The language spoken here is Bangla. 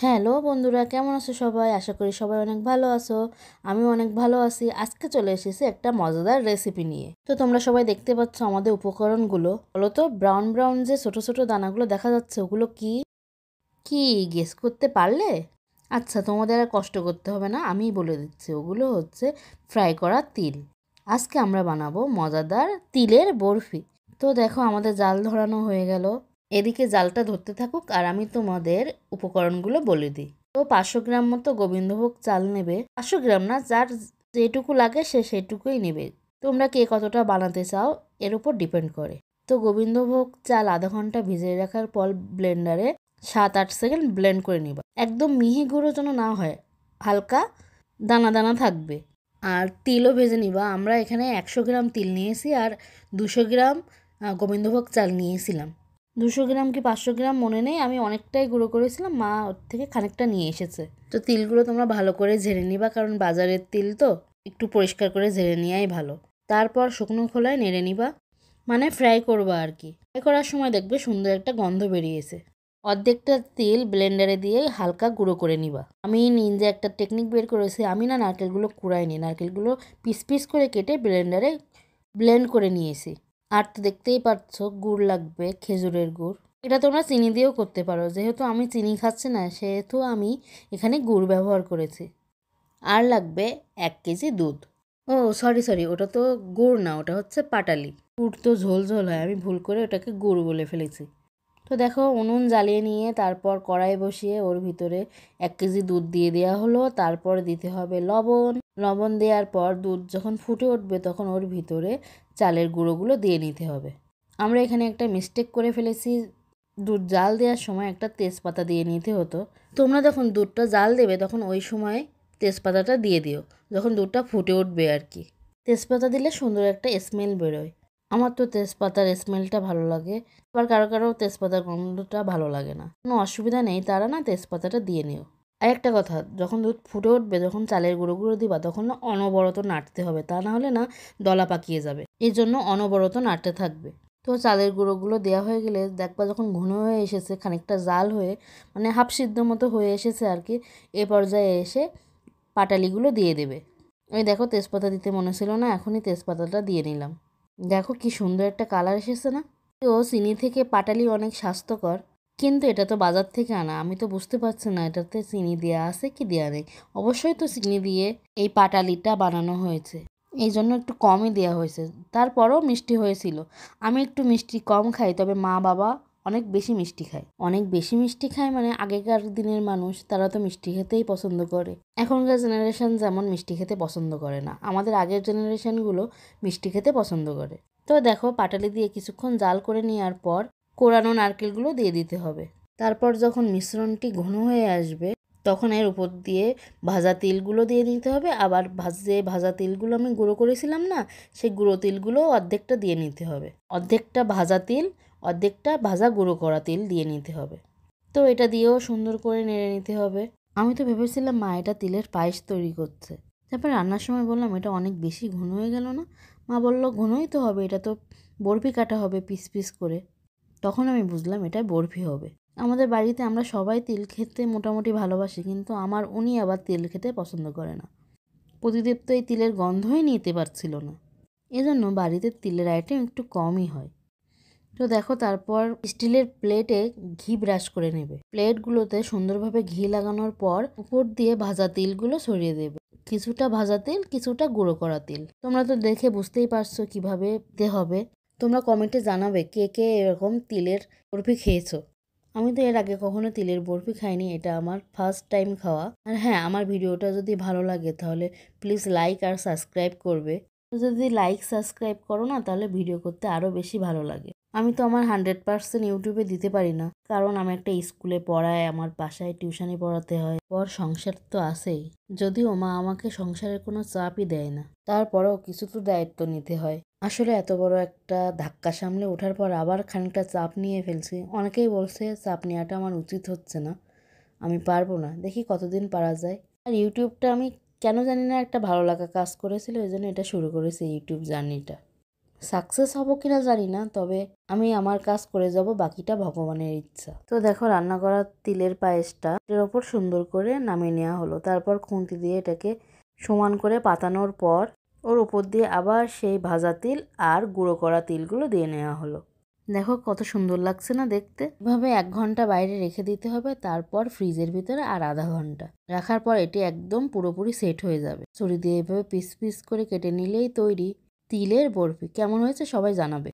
হ্যালো বন্ধুরা, কেমন আছো সবাই? আশা করি সবাই অনেক ভালো আছো। আমি অনেক ভালো আছি। আজকে চলে এসেছি একটা মজাদার রেসিপি নিয়ে। তো তোমরা সবাই দেখতে পাচ্ছ আমাদের উপকরণগুলো। বলো তো, ব্রাউন ব্রাউন যে ছোট ছোট দানাগুলো দেখা যাচ্ছে ওগুলো কি? কি গেস করতে পারলে? আচ্ছা, তোমাদের আর কষ্ট করতে হবে না, আমিই বলে দিচ্ছি। ওগুলো হচ্ছে ফ্রাই করা তিল। আজকে আমরা বানাবো মজাদার তিলের বরফি। তো দেখো, আমাদের জাল ধরানো হয়ে গেল। এদিকে জালটা ধরতে থাকুক আর আমি তোমাদের উপকরণগুলো বলে দিই। তো 500 গ্রাম মতো গোবিন্দভোগ চাল নেবে। 500 গ্রাম না, যার যেটুকু লাগে সে সেটুকুই নেবে। তোমরা কে কতটা বানাতে চাও এর উপর ডিপেন্ড করে। তো গোবিন্দভোগ চাল আধা ঘন্টা ভিজিয়ে রাখার পর ব্লেন্ডারে 7-8 সেকেন্ড ব্লেন্ড করে নিবা। একদম মিহি গুঁড়ো যেন না হয়, হালকা দানা দানা থাকবে। আর তিলও ভেজে নিবা। আমরা এখানে 100 গ্রাম তিল নিয়েছি আর 200 গ্রাম গোবিন্দভোগ চাল নিয়েছিলাম। 200 গ্রাম কি 500 গ্রাম মনে নেই, আমি অনেকটাই গুঁড়ো করেছিলাম, মা ওর থেকে খানিকটা নিয়ে এসেছে। তো তিলগুলো তোমরা ভালো করে ঝেড়ে নিবা, কারণ বাজারের তিল তো একটু পরিষ্কার করে ঝেড়ে নেওয়াই ভালো। তারপর শুকনো খোলায় নেড়ে নিবা, মানে ফ্রাই করবা আর কি। ফ্রাই করার সময় দেখবে সুন্দর একটা গন্ধ বেরিয়েছে। অর্ধেকটা তেল ব্লেন্ডারে দিয়ে হালকা গুঁড়ো করে নিবা। আমি নিনজা একটা টেকনিক বের করেছি। আমি না নারকেলগুলো কুড়াইনি, নারকেলগুলো পিস পিস করে কেটে ব্লেন্ডারে ব্লেন্ড করে নিয়েছি। আর তো দেখতেই পাচ্ছ গুড় লাগবে, খেজুরের গুড়। এটা তোমরা চিনি দিয়েও করতে পারো, যেহেতু আমি চিনি খাচ্ছি না সেহেতু আমি এখানে গুড় ব্যবহার করেছি। আর লাগবে 1 কেজি দুধ। ও সরি সরি, ওটা তো গুড় না, ওটা হচ্ছে পাটালি। গুড় তো ঝোল ঝোল হয়, আমি ভুল করে ওটাকে গুড় বলে ফেলেছি। তো দেখো, উনুন জ্বালিয়ে নিয়ে তারপর কড়াই বসিয়ে ওর ভিতরে 1 কেজি দুধ দিয়ে দেওয়া হলো। তারপর দিতে হবে লবণ। লবণ দেওয়ার পর দুধ যখন ফুটে উঠবে তখন ওর ভিতরে চালের গুঁড়োগুলো দিয়ে নিতে হবে। আমরা এখানে একটা মিস্টেক করে ফেলেছি, দুধ জাল দেওয়ার সময় একটা তেজপাতা দিয়ে নিতে হতো। তোমরা যখন দুধটা জাল দেবে তখন ওই সময় তেজপাতাটা দিয়ে দিও, যখন দুধটা ফুটে উঠবে আর কি। তেজপাতা দিলে সুন্দর একটা স্মেল বেরোয়। আমার তো তেজপাতার স্মেলটা ভালো লাগে, আবার কারো কারো তেজপাতার গন্ধটা ভালো লাগে না। কোনো অসুবিধা নেই, তারা না তেজপাতাটা দিয়ে নিও। আর একটা কথা, যখন দুধ ফুটে উঠবে, যখন চালের গুঁড়ো গুঁড়ো দিবা তখন না অনবরত নাড়তে হবে, তা না হলে না দলা পাকিয়ে যাবে। এই জন্য অনবরত নাড়তে থাকবে। তো চালের গুঁড়োগুলো দেওয়া হয়ে গেলে দেখবা যখন ঘন হয়ে এসেছে, খানিকটা জাল হয়ে মানে হাফ সিদ্ধ মতো হয়ে এসেছে আর কি, এ পর্যায়ে এসে পাটালিগুলো দিয়ে দেবে। ওই দেখো, তেজপাতা দিতে মনে ছিল না, এখনই তেজপাতাটা দিয়ে নিলাম। দেখো কি সুন্দর একটা কালার এসেছে না? তো চিনি থেকে পাটালি অনেক স্বাস্থ্যকর, কিন্তু এটা তো বাজার থেকে আনা। আমি তো বুঝতে পারছি না এটাতে চিনি দেওয়া আছে কি দেওয়া নেই। অবশ্যই তো চিনি দিয়ে এই পাটালিটা বানানো হয়েছে, এই জন্য একটু কমই দেওয়া হয়েছে। তারপরও মিষ্টি হয়েছিল। আমি একটু মিষ্টি কম খাই, তবে মা বাবা অনেক বেশি মিষ্টি খায়। অনেক বেশি মিষ্টি খায় মানে আগেকার দিনের মানুষ, তারা তো মিষ্টি খেতেই পছন্দ করে। এখনকার জেনারেশন যেমন মিষ্টি খেতে পছন্দ করে না, আমাদের আগের জেনারেশনগুলো মিষ্টি খেতে পছন্দ করে। তো দেখো, পাটালি দিয়ে কিছুক্ষণ জাল করে নেওয়ার পর কোরানো নারকেলগুলো দিয়ে দিতে হবে। তারপর যখন মিশ্রণটি ঘন হয়ে আসবে তখন এর উপর দিয়ে ভাজা তিলগুলো দিয়ে দিতে হবে। আবার ভাজা তিলগুলো আমি গুঁড়ো করেছিলাম না, সেই গুঁড়ো তিলগুলো অর্ধেকটা দিয়ে নিতে হবে। অর্ধেকটা ভাজা তিল, অর্ধেকটা ভাজা গুঁড়ো করা তিল দিয়ে নিতে হবে। তো এটা দিয়েও সুন্দর করে নেড়ে নিতে হবে। আমি তো ভেবেছিলাম মা এটা তিলের পায়েস তৈরি করছে। তারপর রান্নার সময় বললাম এটা অনেক বেশি ঘন হয়ে গেল না? মা বলল ঘনই তো হবে, এটা তো বরফি কাটা হবে পিস পিস করে। তখন আমি বুঝলাম এটা বরফি হবে। আমাদের বাড়িতে আমরা সবাই তিল খেতে মোটামুটি ভালোবাসি, কিন্তু আমার উনি আবার তিল খেতে পছন্দ করে না। প্রদীপ তো এই তিলের গন্ধই নিতে পারছিল না, এজন্য বাড়িতে তিলের আইটেম একটু কমই হয়। তো দেখো, তারপর স্টিলের প্লেটে ঘি ব্রাশ করে নেবে। প্লেটগুলোতে সুন্দরভাবে ঘি লাগানোর পর উপর দিয়ে ভাজা তিলগুলো ছড়িয়ে দেবে। কিছুটা ভাজা তিল, কিছুটা গুঁড়ো করা তিল। তোমরা তো দেখে বুঝতেই পারছো কিভাবে দিতে হবে। তোমরা কমেন্টে জানাবে কে কে এরকম তিলের বরফি খেয়েছো। আমি তো এর আগে কখনো তিলের বরফি খাইনি, এটা আমার ফার্স্ট টাইম খাওয়া। আর হ্যাঁ, আমার ভিডিওটা যদি ভালো লাগে তাহলে প্লিজ লাইক আর সাবস্ক্রাইব করবে। যদি লাইক সাবস্ক্রাইব করো না, তাহলে ভিডিও করতে আরও বেশি ভালো লাগে। আমি তো আমার 100% ইউটিউবে দিতে পারি না, কারণ আমি একটা স্কুলে পড়াই, আমার বাসায় টিউশনি পড়াতে হয়, পর সংসার তো আছেই। যদিও মা আমাকে সংসারের কোনো চাপই দেয় না, তারপরেও কিছু তো দায়িত্ব নিতে হয়। আসলে এত বড় একটা ধাক্কা সামলে ওঠার পর আবার খানিকটা চাপ নিয়ে ফেলছি। অনেকেই বলছে চাপ নেওয়াটা আমার উচিত হচ্ছে না, আমি পারবো না, দেখি কতদিন পারা যায়। আর ইউটিউবটা আমি কেন জানি না একটা ভালো লাগা কাজ করেছিল, এই জন্য এটা শুরু করেছি ইউটিউব জার্নিটা। সাকসেস হব কিনা জানি না, তবে আমি আমার কাজ করে যাব, বাকিটা ভগবানের ইচ্ছা। তো দেখো রান্না করা তিলের পায়েসটা এর ওপর সুন্দর করে নামিয়ে নেওয়া হলো। তারপর খুন্তি দিয়ে এটাকে সমান করে পাতানোর পর ওর উপর দিয়ে আবার সেই ভাজা তিল আর গুঁড়ো করা তিলগুলো দিয়ে নেওয়া হলো। দেখো কত সুন্দর লাগছে না দেখতে। এভাবে 1 ঘন্টা বাইরে রেখে দিতে হবে, তারপর ফ্রিজের ভিতরে আর আধা ঘন্টা রাখার পর এটি একদম পুরোপুরি সেট হয়ে যাবে। ছুরি দিয়ে এভাবে পিস পিস করে কেটে নিলেই তৈরি তিলের বরফি। কেমন হয়েছে সবাই জানাবে।